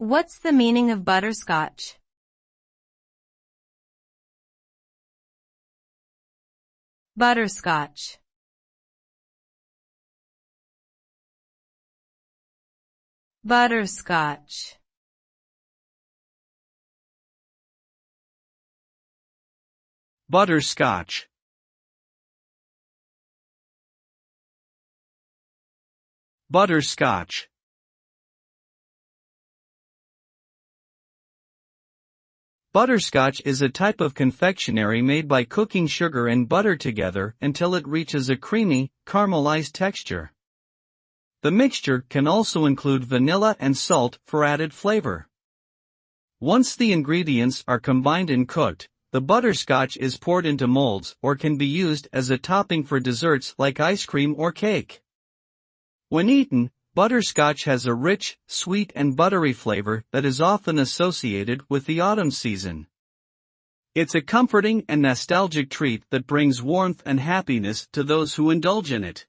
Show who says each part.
Speaker 1: What's the meaning of butterscotch? Butterscotch. Butterscotch.
Speaker 2: Butterscotch. Butterscotch. Butterscotch is a type of confectionery made by cooking sugar and butter together until it reaches a creamy, caramelized texture. The mixture can also include vanilla and salt for added flavor. Once the ingredients are combined and cooked, the butterscotch is poured into molds or can be used as a topping for desserts like ice cream or cake. When eaten, butterscotch has a rich, sweet and buttery flavor that is often associated with the autumn season. It's a comforting and nostalgic treat that brings warmth and happiness to those who indulge in it.